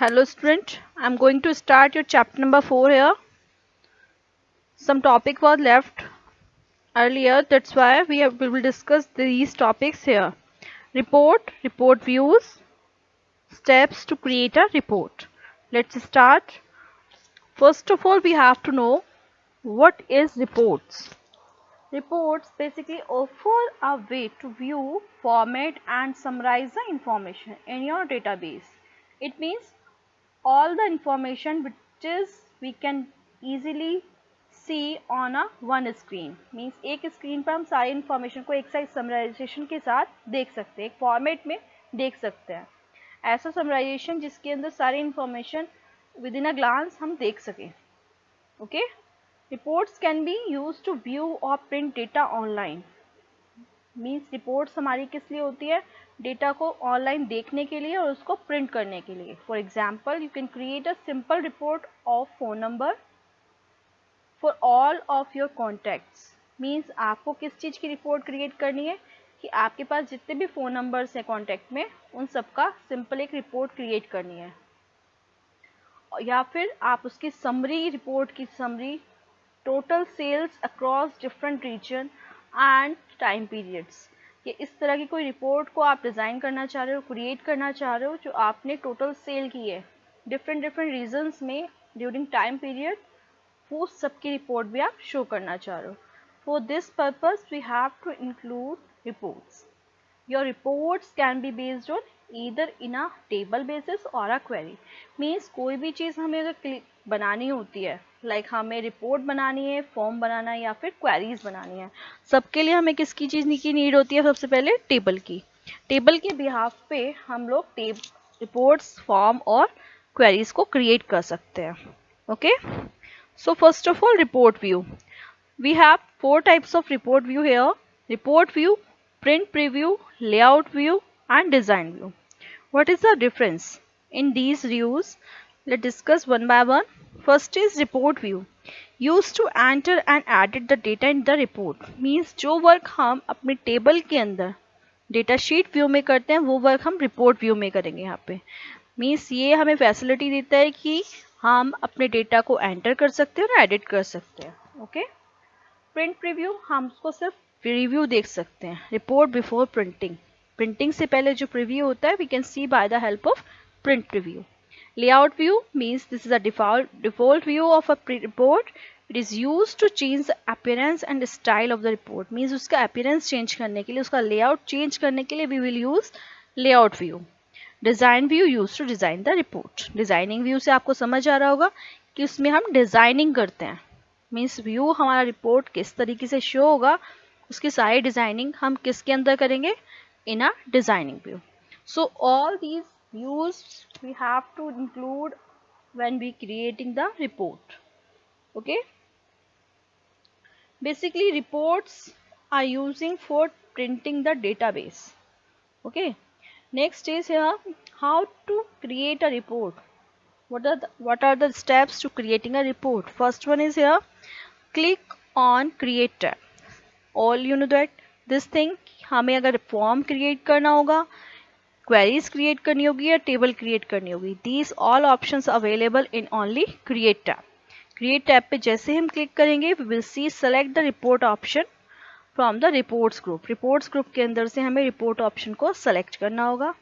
Hello student, I'm going to start your chapter number 4 here. Some topic was left earlier, that's why we will discuss these topics here. Report views, steps to create a report. Let's start. First of all, we have to know what is reports. Reports basically offer a way to view, format and summarize the information in your database. It means all the information which is we can easily see on a one screen, means एक screen पर हम सारी information को एक side summarization के साथ देख सकते हैं, एक फॉर्मेट में देख सकते हैं. ऐसा समराइजेशन जिसके अंदर सारी information within a glance हम देख सकें. Okay. Reports can be use to view or print data online. Means reports हमारी किस लिए होती है? डेटा को ऑनलाइन देखने के लिए और उसको प्रिंट करने के लिए. For example, you can create a simple report of phone number for all of your contacts. Means आपको किस चीज़ की रिपोर्ट क्रिएट करनी है कि आपके पास जितने भी फ़ोन नंबर्स हैं कॉन्टैक्ट में, उन सबका सिंपल एक रिपोर्ट क्रिएट करनी है. या फिर आप उसकी समरी, रिपोर्ट की summary, total sales across different region and time periods. ये इस तरह की कोई रिपोर्ट को आप डिज़ाइन करना चाह रहे हो, क्रिएट करना चाह रहे हो, जो आपने टोटल सेल की है डिफरेंट रीजन्स में ड्यूरिंग टाइम पीरियड, वो सबकी रिपोर्ट भी आप शो करना चाह रहे हो. For this purpose we have to include reports. Your reports can be based on either in a table basis or a query. Means कोई भी चीज़ हमें अगर बनानी होती है, लाइक हमें रिपोर्ट बनानी है, फॉर्म बनाना है या फिर क्वेरीज बनानी है, सबके लिए हमें किसकी चीज़ की नीड होती है? सबसे पहले टेबल की. टेबल के बिहाफ पे हम लोग रिपोर्ट्स, फॉर्म और क्वेरीज को क्रिएट कर सकते हैं. Okay. So first of all, report view. We have four types of report view here: report view, print preview, layout view and design view. What is the difference in these views? Let's discuss one by one. First is report view. Used to enter and edit the data in the report. Means जो work हम अपने table के अंदर data sheet view में करते हैं, वो work हम रिपोर्ट व्यू में करेंगे. यहाँ पे मीन्स ये हमें फैसिलिटी देता है कि हम अपने डेटा को एंटर कर सकते हैं और एडिट कर सकते हैं. ओके. प्रिंट प्रीव्यू, हम उसको सिर्फ रिव्यू देख सकते हैं. रिपोर्ट बिफोर प्रिंटिंग, प्रिंटिंग से पहले जो प्रीव्यू होता है we can see by the help of print preview. Layout view means this is a default view of a report. It is use to change the appearance and style of the report. Means उसका appearance change करने के लिए, उसका layout change करने के लिए we will use layout view. Design view use to design the report. Designing view से आपको समझ आ रहा होगा कि उसमें हम डिजाइनिंग करते हैं. मीन्स व्यू हमारा रिपोर्ट किस तरीके से शो होगा, उसकी सारी डिजाइनिंग हम किसके अंदर करेंगे? In a designing view. So all these views we have to include when we creating the report. Okay. Basically reports are using for printing the database. Okay. Next is here how to create a report. What are the steps to creating a report? First one is here, click on create tab. All you know that this thing, हमें अगर form create करना होगा, queries create करनी होगी या table create करनी होगी, these all options available in only create tab. create tab पे जैसे हम क्लिक करेंगे we will see select the report option from the reports group. reports group के अंदर से हमें report option को select करना होगा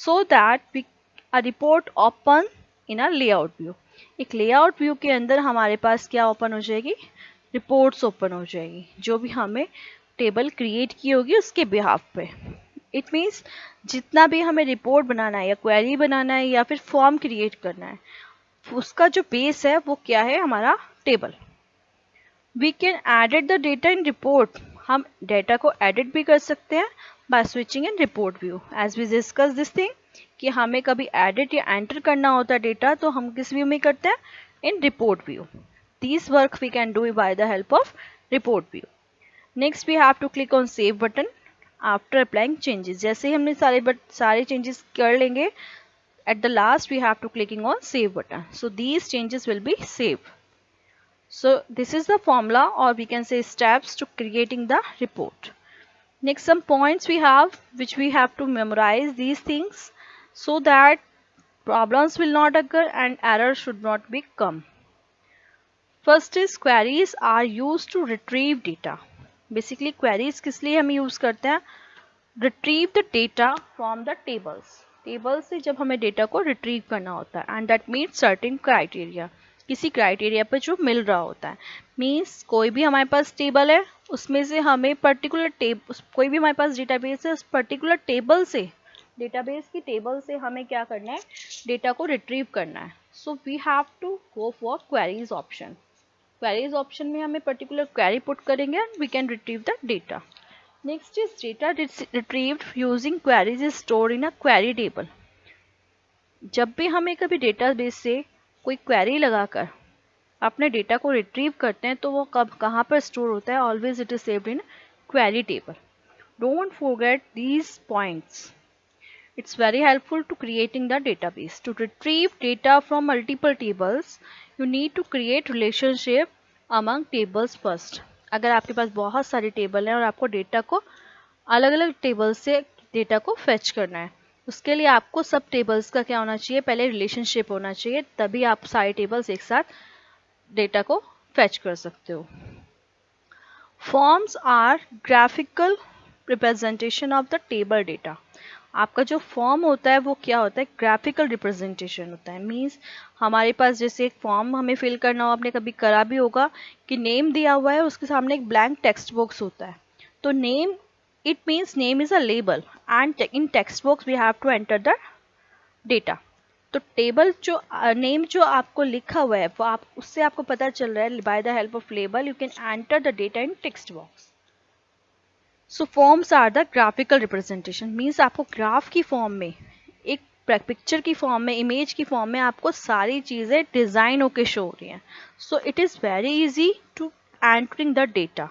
so that we a report open in a layout view. एक लेआउट व्यू के अंदर हमारे पास क्या ओपन हो जाएगी? रिपोर्ट्स ओपन हो जाएगी, जो भी हमें टेबल क्रिएट की होगी उसके बिहाफ पे. इट मीन्स जितना भी हमें रिपोर्ट बनाना है या क्वेरी बनाना है या फिर फॉर्म क्रिएट करना है, उसका जो बेस है वो क्या है? हमारा table. We can edit the data in report. हम डेटा को एडिट भी कर सकते हैं by switching in report view. As we discuss this thing कि हमें कभी एडिट या एंटर करना होता है डेटा, तो हम किस व्यू में करते हैं? In report view. This work we can do by the help of report view. Next we have to click on save button after applying changes. जैसे ही हमने सारे चेंजेस कर लेंगे, at the last we have to clicking on save button. So these changes will be save. So this is the formula, or we can say steps to creating the report. Next, some points we have which we have to memorize these things so that Problems will not occur and error should not be come. First is queries are used to retrieve data. Basically queries किस लिए हम use करते हैं? Retrieve the data from the tables. Table से जब हमें data को retrieve करना होता है and that means certain criteria, किसी क्राइटेरिया पर जो मिल रहा होता है. मीन्स कोई भी हमारे पास टेबल है, उसमें से हमें पर्टिकुलर कोई भी हमारे पास डेटाबेस है, उस पर्टिकुलर टेबल से, डेटाबेस की टेबल से हमें क्या करना है? डेटा को रिट्रीव करना है. So we have to go for queries option. Queries option में हमें पर्टिकुलर क्वेरी पुट करेंगे and we can retrieve the data. Next is data retrieved using queries is stored in a query table. जब भी हमें कभी database से कोई query लगाकर अपने डेटा को रिट्रीव करते हैं तो वो कब कहाँ पर स्टोर होता है? Always it is saved in query table. Don't forget these points. It's very helpful to creating the database. To retrieve data from multiple tables, you need to create relationship among tables first. अगर आपके पास बहुत सारी table हैं और आपको data को अलग अलग टेबल से डेटा को फेच करना है, उसके लिए आपको सब टेबल्स का क्या होना चाहिए? पहले रिलेशनशिप होना चाहिए, तभी आप सारे टेबल्स एक साथ डेटा को फेच कर सकते हो. Forms are graphical representation of the table data. आपका जो फॉर्म होता है वो क्या होता है? ग्राफिकल रिप्रेजेंटेशन होता है. मींस हमारे पास जैसे एक फॉर्म हमें फिल करना हो, आपने कभी करा भी होगा कि नेम दिया हुआ है, उसके सामने एक ब्लैंक टेक्स्ट बॉक्स होता है. तो name, it means name is a label and in text box we have to enter the data. तो टेबल जो नेम जो आपको लिखा हुआ है वो आप उससे आपको पता चल रहा है by the help of label you can enter the data in text box. So forms are the graphical representation. Means आपको ग्राफ की फॉर्म में, एक पिक्चर की फॉर्म में, इमेज की फॉर्म में आपको सारी चीज़ें डिज़ाइन होके शो हो रही हैं. So it is very easy to entering the data.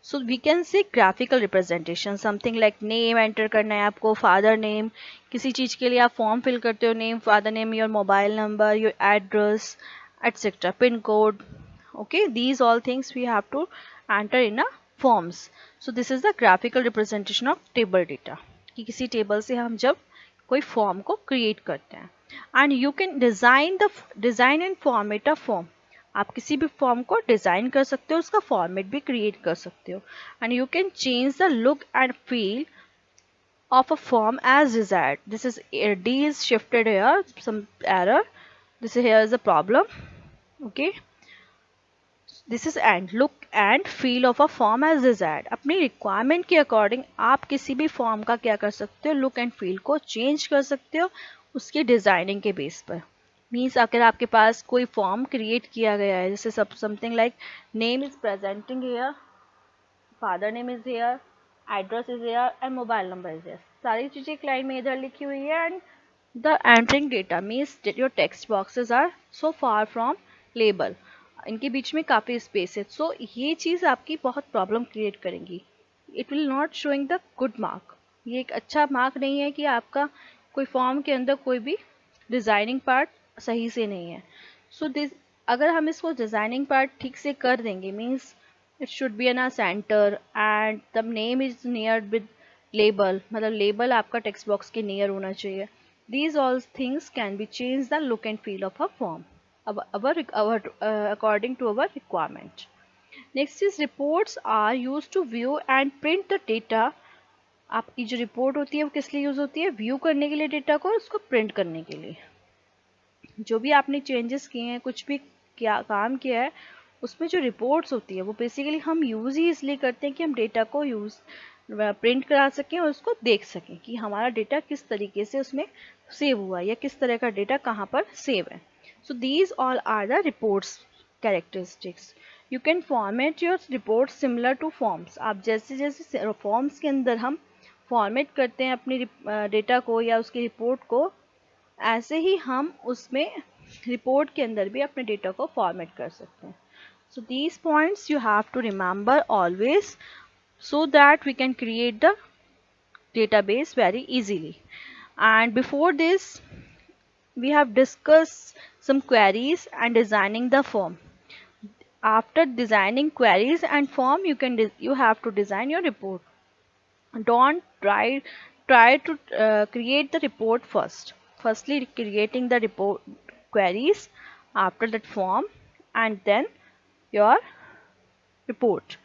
So we can say graphical representation something like name enter करना है आपको, फादर नेम, किसी चीज़ के लिए आप फॉर्म फिल करते हो, name, father name, your mobile number, your address, etcetera, pin code. Okay, these all things we have to enter in a forms. So this is the graphical representation of table data. कि किसी table से हम जब कोई form को create करते हैं. And you can design and format a form. आप किसी भी फॉर्म को डिज़ाइन कर सकते हो, उसका फॉर्मेट भी क्रिएट कर सकते हो. And you can change the look and feel of a form as desired. This is D is shifted here, some error. This is here is a problem. Okay. This is and look and feel of a form as desired. अपनी requirement के according आप किसी भी form का क्या कर सकते हो? लुक एंड फील को चेंज कर सकते हो उसकी डिज़ाइनिंग के बेस पर. मीन्स अगर आपके पास कोई फॉर्म क्रिएट किया गया है, जैसे something like name is presenting here, father name is here, address is here and mobile number is here, सारी चीज़ें एक लाइन में इधर लिखी हुई है. And the entering data means your text boxes are so far from label, इनके बीच में काफ़ी स्पेस है. सो ये चीज़ आपकी बहुत प्रॉब्लम क्रिएट करेंगी. It will not showing the good mark. ये एक अच्छा मार्क नहीं है कि आपका कोई फॉर्म के अंदर कोई भी डिज़ाइनिंग पार्ट सही से नहीं है. सो दिस, अगर हम इसको डिज़ाइनिंग पार्ट ठीक से कर देंगे, means it should be in a centre and the name is near with label, मतलब लेबल आपका टेक्स्ट बॉक्स के नियर होना चाहिए. These all things can be change the look and feel of a form according to our requirement. Next is reports are used to view and print the data. आपकी जो report होती है वो किस लिए यूज होती है? व्यू करने के लिए डेटा को, उसको प्रिंट करने के लिए. जो भी आपने चेंजेस किए हैं, कुछ भी क्या काम किया है, उसमें जो रिपोर्ट्स होती है वो बेसिकली हम यूज़ ही इसलिए करते हैं कि हम डेटा को प्रिंट करा सकें और उसको देख सकें कि हमारा डेटा किस तरीके से उसमें सेव हुआ है या किस तरह का डेटा कहाँ पर सेव है. So these all are the reports characteristics. You can format your reports similar to forms. आप जैसे जैसे फॉर्म्स के अंदर हम फॉर्मेट करते हैं अपनी डेटा को या उसकी रिपोर्ट को, ऐसे ही हम उसमें रिपोर्ट के अंदर भी अपने डेटा को फॉर्मेट कर सकते हैं. So these points you have to remember always so that we can create the database very easily. And before this we have discussed some queries and designing the form. After designing queries and form, you have to design your report. Don't try to create the report first. firstly creating the report queries, after that form, and then your report.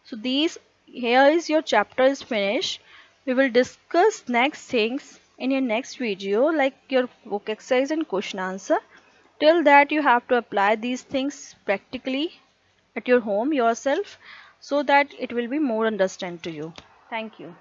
So these, here is your chapter is finished. We will discuss next things in your next video, like your book exercise and question answer. Till that, you have to apply these things practically at your home yourself, so that it will be more understand to you. Thank you.